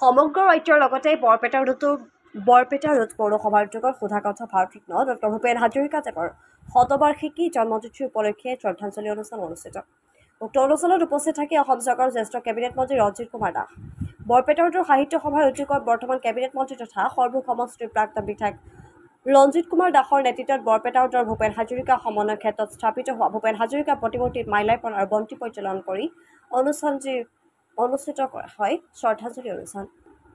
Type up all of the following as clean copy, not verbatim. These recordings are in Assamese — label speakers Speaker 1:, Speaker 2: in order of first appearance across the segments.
Speaker 1: সমগ্ৰ ৰাজ্যৰ লগতে বৰপেটা ৰোড পৌৰসভাৰ উদ্যোগত সুধাকণ্ঠ ভাৰতীয় ডক্টৰ ভূপেন হাজৰিকাদেৱৰ শতবাৰ্ষিকী জন্মতিথি উপলক্ষে শ্ৰদ্ধাঞ্জলি অনুষ্ঠান অনুষ্ঠিত। উক্ত অনুষ্ঠানত উপস্থিত থাকি অসম চৰকাৰৰ জ্যেষ্ঠ কেবিনেট মন্ত্ৰী ৰঞ্জিত কুমাৰ দাস, বৰপেটা ৰোডৰ সাহিত্য সভাৰ উদ্যোগত বৰ্তমান কেবিনেট মন্ত্ৰী তথা সৰ্বুক সমষ্টিৰ প্ৰাক্তন বিধায়ক ৰঞ্জিত কুমাৰ দাসৰ নেতৃত্বত বৰপেটা ৰোডৰ ভূপেন হাজৰিকা সমন্বয় ক্ষেত্ৰত স্থাপিত হোৱা ভূপেন হাজৰিকা প্ৰতিমূৰ্তিত মাল্যাৰ্পণ আৰু বন্তি প্ৰজ্বলন কৰি অনুষ্ঠিত কৰা হয় শ্ৰদ্ধাঞ্জলি অনুষ্ঠান।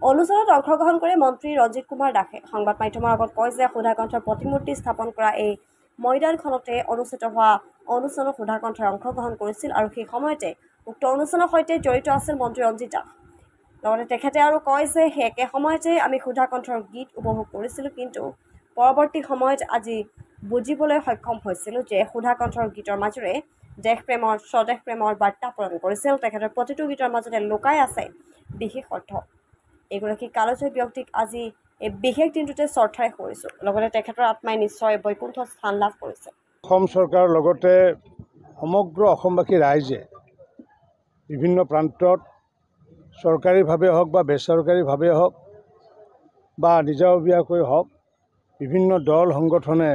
Speaker 1: অনুষ্ঠানত অংশগ্ৰহণ কৰি মন্ত্ৰী ৰঞ্জিত কুমাৰ দাসে সংবাদ মাধ্যমৰ আগত কয় যে সুধাকণ্ঠৰ প্ৰতিমূৰ্তি স্থাপন কৰা এই ময়দানখনতে অনুষ্ঠিত হোৱা অনুষ্ঠানত সুধাকণ্ঠই অংশগ্ৰহণ কৰিছিল আৰু সেই সময়তে উক্ত অনুষ্ঠানৰ সৈতে জড়িত আছিল মন্ত্ৰী ৰঞ্জিত দাস। লগতে তেখেতে আৰু কয় যে সেই একে সময়তে আমি সুধাকণ্ঠৰ গীত উপভোগ কৰিছিলোঁ, কিন্তু পৰৱৰ্তী সময়ত আজি বুজিবলৈ সক্ষম হৈছিলোঁ যে সুধাকণ্ঠৰ গীতৰ মাজেৰে দেশপ্ৰেমৰ স্বদেশ প্ৰেমৰ বাৰ্তা প্ৰদান কৰিছিল। তেখেতৰ প্ৰতিটো গীতৰ মাজতে লুকাই আছে বিশেষ অৰ্থ। এগৰাকী কালজয়ী ব্যক্তিক আজি এই বিশেষ দিনটোতে শ্ৰদ্ধাৰে কৰিছোঁ। লগতে তেখেতৰ আত্মাই নিশ্চয় বৈকুণ্ঠ স্থান লাভ কৰিছে।
Speaker 2: অসম চৰকাৰৰ লগতে সমগ্ৰ অসমবাসী ৰাইজে বিভিন্ন প্ৰান্তত চৰকাৰীভাৱে হওক বা বেচৰকাৰীভাৱে হওক বা নিজাববীয়াকৈ হওক বিভিন্ন দল সংগঠনে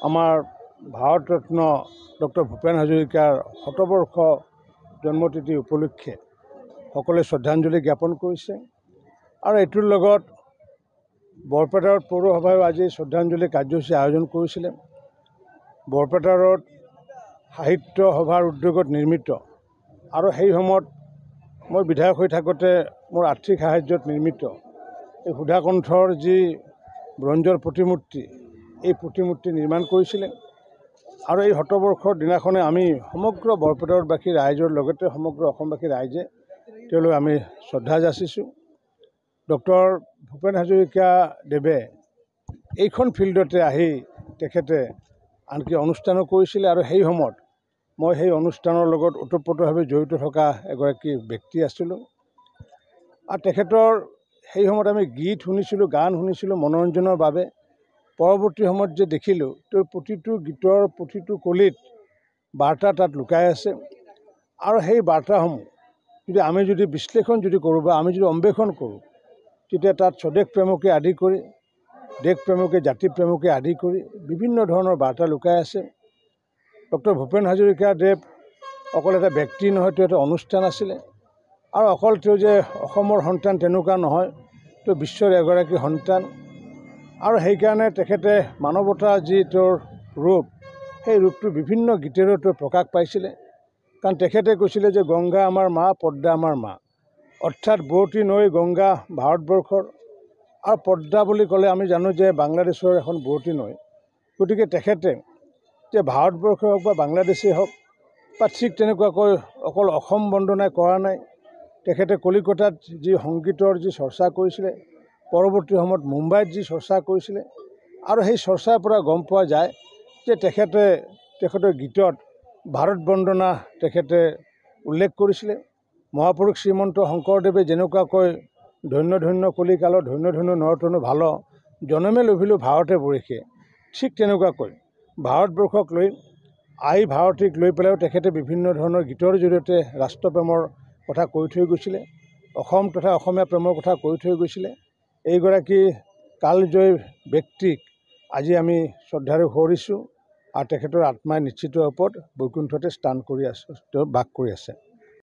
Speaker 2: আমাৰ ভাৰত ৰত্ন ডক্টৰ ভূপেন হাজৰিকাৰ শতবৰ্ষ জন্মতিথি উপলক্ষে সকলোৱে শ্ৰদ্ধাঞ্জলি জ্ঞাপন কৰিছে। আৰু এইটোৰ লগত বৰপেটা ৰোড পৌৰসভায়ো আজি শ্ৰদ্ধাঞ্জলি কাৰ্যসূচী আয়োজন কৰিছিলে। বৰপেটা ৰোড সাহিত্য সভাৰ উদ্যোগত নিৰ্মিত আৰু সেই সময়ত মই বিধায়ক হৈ থাকোঁতে মোৰ আৰ্থিক সাহায্যত নিৰ্মিত এই সুধাকণ্ঠৰ যি ব্ৰঞ্জৰ প্ৰতিমূৰ্তি, এই প্ৰতিমূৰ্তি নিৰ্মাণ কৰিছিলে। আৰু এই শতবৰ্ষৰ দিনাখনে আমি সমগ্ৰ বৰপেটা ৰোডবাসী ৰাইজৰ লগতে সমগ্ৰ অসমবাসী ৰাইজে তেওঁলোক আমি শ্ৰদ্ধা যাচিছোঁ। ডক্টৰ ভূপেন হাজৰিকাদেৱে এইখন ফিল্ডতে আহি তেখেতে আনকি অনুষ্ঠানো কৰিছিলে আৰু সেই সময়ত মই সেই অনুষ্ঠানৰ লগত ওতঃপ্ৰোতভাৱে জড়িত থকা এগৰাকী ব্যক্তি আছিলোঁ। আৰু তেখেতৰ সেই সময়ত আমি গীত শুনিছিলোঁ, গান শুনিছিলোঁ মনোৰঞ্জনৰ বাবে। পৰৱৰ্তী সময়ত যে দেখিলোঁ তেওঁৰ প্ৰতিটো গীতৰ প্ৰতিটো কলিত বাৰ্তা তাত লুকাই আছে। আৰু সেই বাৰ্তাসমূহ আমি যদি বিশ্লেষণ কৰোঁ বা আমি যদি অন্বেষণ কৰোঁ, তেতিয়া তাত স্বদেশ প্ৰেমকে আদি কৰি দেশ প্ৰেমকে জাতি প্ৰেমকে আদি কৰি বিভিন্ন ধৰণৰ বাৰ্তা লুকাই আছে। ডক্টৰ ভূপেন হাজৰিকাদেৱ অকল এটা ব্যক্তি নহয়, তেওঁ এটা অনুষ্ঠান আছিলে। আৰু অকল তেওঁ যে অসমৰ সন্তান তেনেকুৱা নহয়, তেওঁ বিশ্বৰ এগৰাকী সন্তান। আৰু সেইকাৰণে তেখেতে মানৱতা যি তেওঁৰ ৰূপ, সেই ৰূপটো বিভিন্ন গীতেৰে তেওঁ প্ৰকাশ পাইছিলে। কাৰণ তেখেতে কৈছিলে যে গংগা আমাৰ মা, পদ্মা আমাৰ মা, অৰ্থাৎ বোৱতী নৈ গংগা ভাৰতবৰ্ষৰ। আৰু পদ্মা বুলি ক'লে আমি জানো যে বাংলাদেশৰ এখন বোৱতী নৈ। গতিকে তেখেতে যে ভাৰতবৰ্ষই হওক বা বাংলাদেশেই হওক বা ঠিক তেনেকুৱাকৈ অকল অসম বন্দনাই কৰা নাই, তেখেতে কলিকতাত যি সংগীতৰ যি চৰ্চা কৰিছিলে, পৰৱৰ্তী সময়ত মুম্বাইত যি চৰ্চা কৰিছিলে। আৰু সেই চৰ্চাৰ পৰা গম পোৱা যায় যে তেখেতৰ গীতত ভাৰত বন্দনা তেখেতে উল্লেখ কৰিছিলে। মহাপুৰুষ শ্ৰীমন্ত শংকৰদেৱে যেনেকুৱাকৈ ধন্য ধন্য কলিকালত ধন্য ধন্য নৰতনু ভাল, জনমে লভিলোঁ ভাৰতে বৰিশে, ঠিক তেনেকুৱাকৈ ভাৰতবৰ্ষক লৈ আই ভাৰতীক লৈ পেলাইও তেখেতে বিভিন্ন ধৰণৰ গীতৰ জৰিয়তে ৰাষ্ট্ৰপ্ৰেমৰ কথা কৈ থৈ গৈছিলে, অসম তথা অসমীয়া প্ৰেমৰ কথা কৈ থৈ গৈছিলে। এইগৰাকী কালজয়ী ব্যক্তিক আজি আমি শ্ৰদ্ধাৰে সোঁৱৰিছোঁ আৰু তেখেতৰ আত্মাই নিশ্চিত ওপৰত বৈকুণ্ঠতে স্থান কৰি আছে, তেওঁ বাস কৰি আছে।